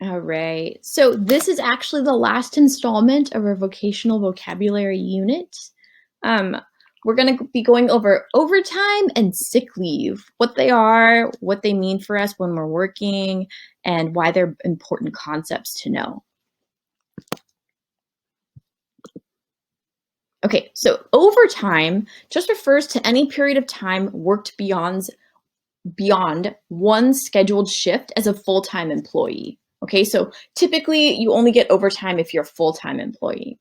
All right. So this is actually the last installment of our vocational vocabulary unit. Um, we're going to be going over overtime and sick leave, what they are, what they mean for us when we're working, and why they're important concepts to know. Okay, so overtime just refers to any period of time worked beyond one scheduled shift as a full-time employee. Okay, so typically you only get overtime if you're a full-time employee.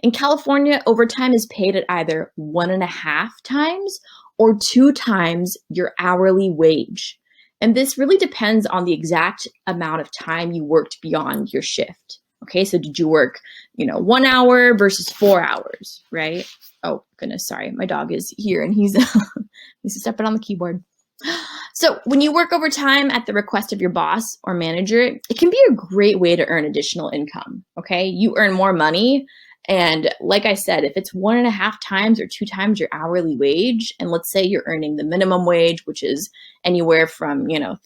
In California, overtime is paid at either 1.5 times or 2 times your hourly wage. And this really depends on the exact amount of time you worked beyond your shift. Okay, so did you work, 1 hour versus 4 hours, right? Oh, goodness, sorry. My dog is here and he's stepping on the keyboard. So when you work overtime at the request of your boss or manager, it can be a great way to earn additional income, okay? You earn more money. And like I said, if it's 1.5 times or 2 times your hourly wage, and let's say you're earning the minimum wage, which is anywhere from, $13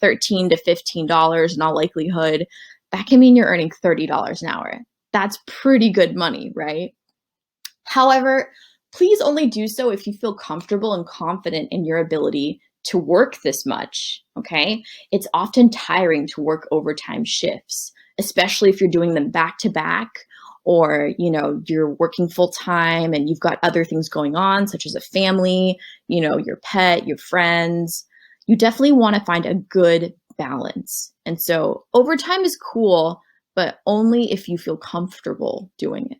to $15 in all likelihood, that can mean you're earning $30 an hour. That's pretty good money, right? However, please only do so if you feel comfortable and confident in your ability to work this much, okay? It's often tiring to work overtime shifts, especially if you're doing them back to back, or you're working full time and you've got other things going on, such as a family, your pet, your friends. You definitely want to find a good balance. And so overtime is cool, but only if you feel comfortable doing it.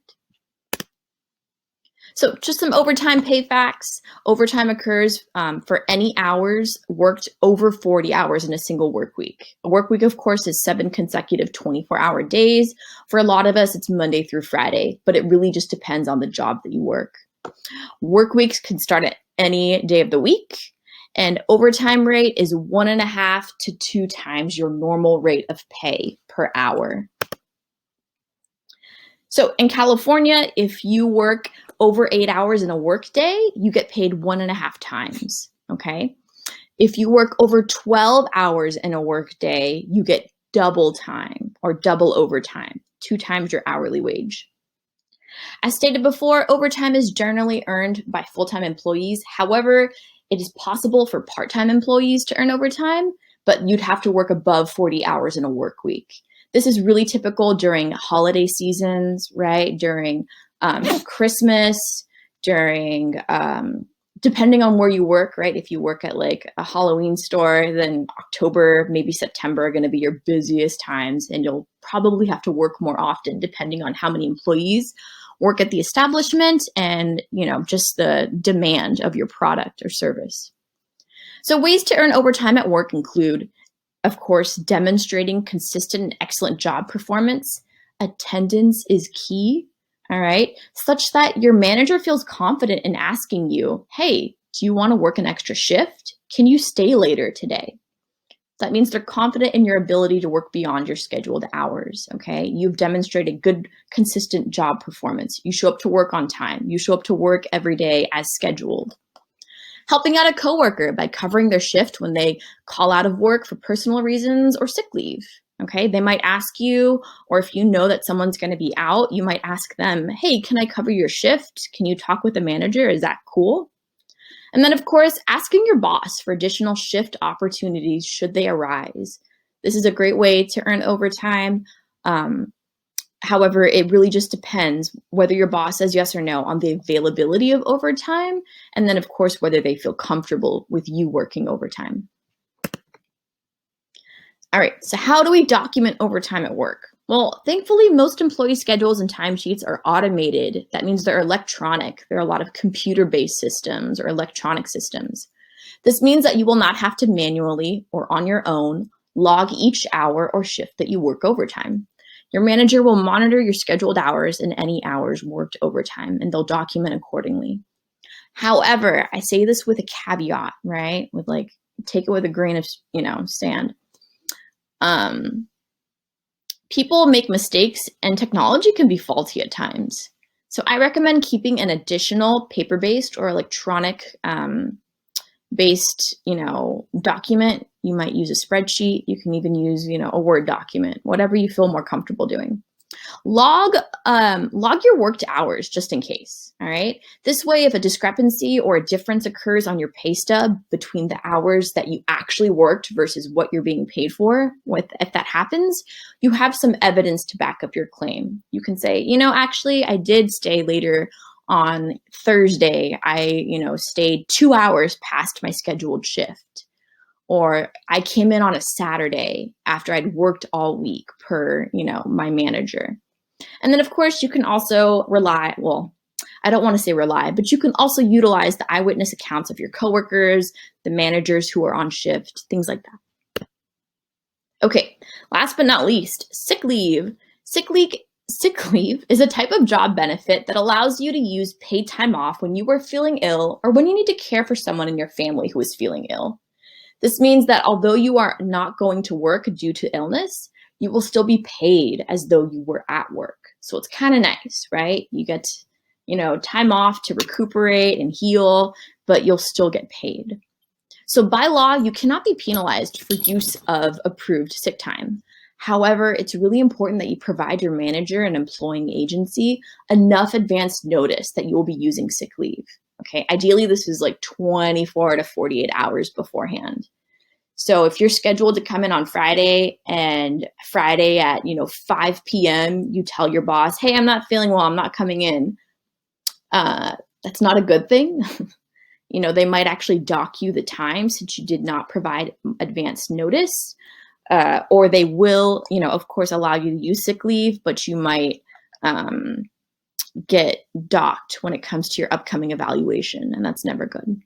So just some overtime pay facts. Overtime occurs for any hours worked over 40 hours in a single work week. A work week, of course, is 7 consecutive 24-hour days. For a lot of us, it's Monday through Friday, but it really just depends on the job that you work. Work weeks can start at any day of the week, and overtime rate is 1.5 to 2 times your normal rate of pay per hour. So in California, if you work over 8 hours in a workday, you get paid 1.5 times, okay? If you work over 12 hours in a workday, you get double time or double overtime, 2 times your hourly wage. As stated before, overtime is generally earned by full-time employees. However, it is possible for part-time employees to earn overtime, but you'd have to work above 40 hours in a work week. This is really typical during holiday seasons, right? During Christmas, during, depending on where you work, right? If you work at like a Halloween store, then October, maybe September are going to be your busiest times, and you'll probably have to work more often depending on how many employees work at the establishment and, just the demand of your product or service. So ways to earn overtime at work include, of course, demonstrating consistent and excellent job performance. Attendance is key, all right, such that your manager feels confident in asking you, hey, do you want to work an extra shift? Can you stay later today? That means they're confident in your ability to work beyond your scheduled hours, okay? You've demonstrated good, consistent job performance. You show up to work on time. You show up to work every day as scheduled. Helping out a coworker by covering their shift when they call out of work for personal reasons or sick leave, okay? They might ask you, or if you know that someone's going to be out, you might ask them, hey, can I cover your shift? Can you talk with the manager? Is that cool? And then, of course, asking your boss for additional shift opportunities should they arise. This is a great way to earn overtime. However, it really just depends whether your boss says yes or no on the availability of overtime, and then, of course, whether they feel comfortable with you working overtime. All right, so how do we document overtime at work? Well, thankfully, most employee schedules and timesheets are automated. That means they're electronic. There are a lot of computer-based systems or electronic systems. This means that you will not have to manually or on your own log each hour or shift that you work overtime. Your manager will monitor your scheduled hours and any hours worked overtime, and they'll document accordingly. However, I say this with a caveat, right? With take it with a grain of, sand. People make mistakes and technology can be faulty at times. So I recommend keeping an additional paper-based or electronic based, document You might use a spreadsheet. You can even use, a Word document, whatever you feel more comfortable doing. Log your worked hours just in case, all right? This way, if a discrepancy or a difference occurs on your pay stub between the hours that you actually worked versus what you're being paid for, if that happens, you have some evidence to back up your claim. You can say, actually, I did stay later on Thursday. I, stayed 2 hours past my scheduled shift. Or I came in on a Saturday after I'd worked all week per, my manager. And then of course you can also rely, well, I don't want to say rely, but you can also utilize the eyewitness accounts of your coworkers, the managers who are on shift, things like that. Okay, last but not least, sick leave. Sick leave is a type of job benefit that allows you to use paid time off when you are feeling ill or when you need to care for someone in your family who is feeling ill. This means that although you are not going to work due to illness, you will still be paid as though you were at work. So it's kind of nice, right? You get, time off to recuperate and heal, but you'll still get paid. So by law, you cannot be penalized for use of approved sick time. However, it's really important that you provide your manager and employing agency enough advance notice that you will be using sick leave. Okay, ideally, this is like 24 to 48 hours beforehand. So if you're scheduled to come in on Friday and Friday at, 5 p.m., you tell your boss, hey, I'm not feeling well, I'm not coming in. That's not a good thing. They might actually dock you the time since you did not provide advance notice. Or they will, of course, allow you to use sick leave, but you might get docked when it comes to your upcoming evaluation, and that's never good.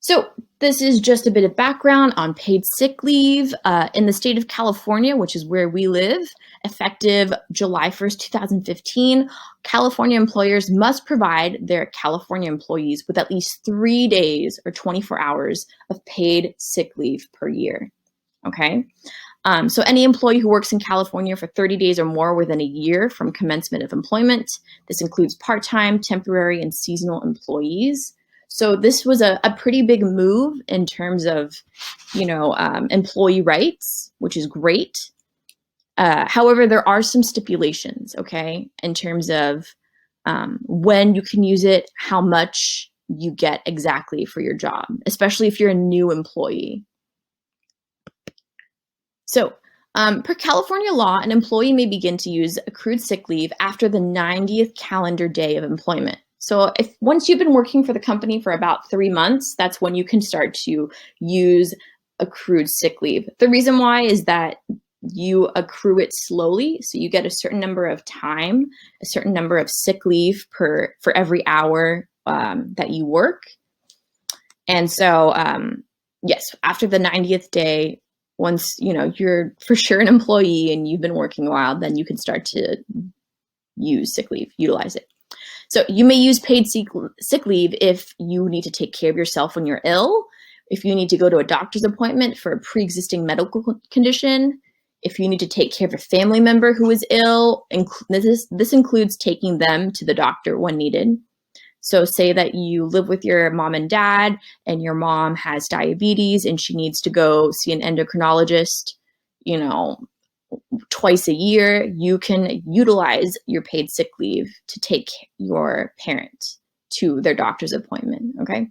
So this is just a bit of background on paid sick leave in the state of California, which is where we live. Effective July 1st, 2015, California employers must provide their California employees with at least 3 days or 24 hours of paid sick leave per year. Okay. So any employee who works in California for 30 days or more within a year from commencement of employment, this includes part-time, temporary, and seasonal employees. So this was a pretty big move in terms of, employee rights, which is great. However, there are some stipulations, okay, in terms of when you can use it, how much you get exactly for your job, especially if you're a new employee. So per California law, an employee may begin to use accrued sick leave after the 90th calendar day of employment. So if once you've been working for the company for about 3 months, that's when you can start to use accrued sick leave. The reason why is that you accrue it slowly. So you get a certain number of time, a certain number of sick leave for every hour that you work. And so, yes, after the 90th day, once you're for sure an employee and you've been working a while, then you can start to use sick leave, utilize it. So you may use paid sick leave if you need to take care of yourself when you're ill, if you need to go to a doctor's appointment for a pre-existing medical condition, if you need to take care of a family member who is ill. This includes taking them to the doctor when needed. So say that you live with your mom and dad and your mom has diabetes and she needs to go see an endocrinologist, twice a year, you can utilize your paid sick leave to take your parent to their doctor's appointment, okay?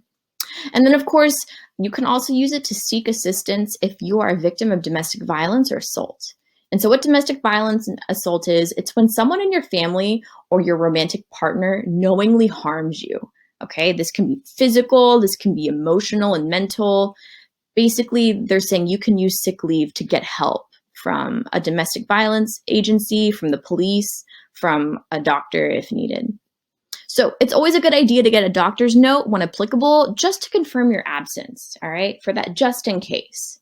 And then of course, you can also use it to seek assistance if you are a victim of domestic violence or assault. And so what domestic violence and assault is, it's when someone in your family or your romantic partner knowingly harms you, okay? This can be physical, this can be emotional and mental. Basically, they're saying you can use sick leave to get help from a domestic violence agency, from the police, from a doctor if needed. So it's always a good idea to get a doctor's note when applicable, just to confirm your absence, all right, for that just in case.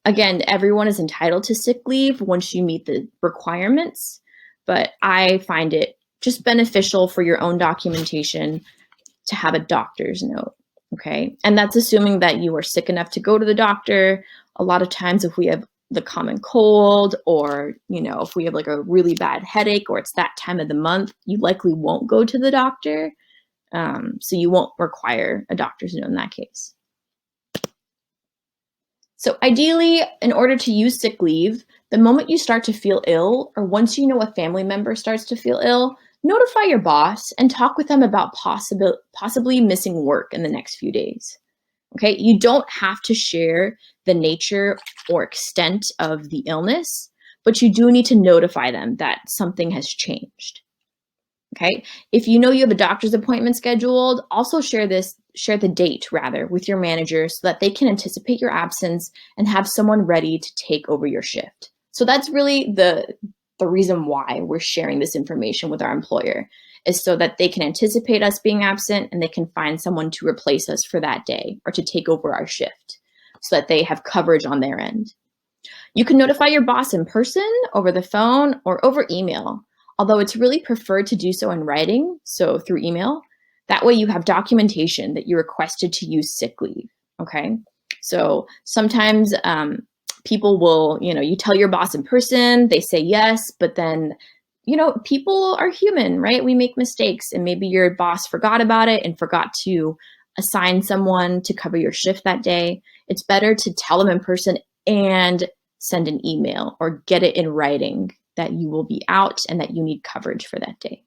Again, everyone is entitled to sick leave once you meet the requirements, but I find it just beneficial for your own documentation to have a doctor's note, okay? And that's assuming that you are sick enough to go to the doctor. A lot of times if we have the common cold or, if we have like a really bad headache or it's that time of the month, you likely won't go to the doctor. So you won't require a doctor's note in that case. So ideally, in order to use sick leave, the moment you start to feel ill, or once you know a family member starts to feel ill, notify your boss and talk with them about possibly missing work in the next few days. Okay, you don't have to share the nature or extent of the illness, but you do need to notify them that something has changed. Okay. If you know you have a doctor's appointment scheduled, also share the date rather with your manager so that they can anticipate your absence and have someone ready to take over your shift. So that's really the reason why we're sharing this information with our employer, is so that they can anticipate us being absent and they can find someone to replace us for that day or to take over our shift so that they have coverage on their end. You can notify your boss in person, over the phone, or over email, although it's really preferred to do so in writing, so through email. That way you have documentation that you requested to use sick leave, okay? So sometimes people will, you tell your boss in person, they say yes, but then, people are human, right? We make mistakes, and maybe your boss forgot about it and forgot to assign someone to cover your shift that day. It's better to tell them in person and send an email or get it in writing that you will be out and that you need coverage for that day.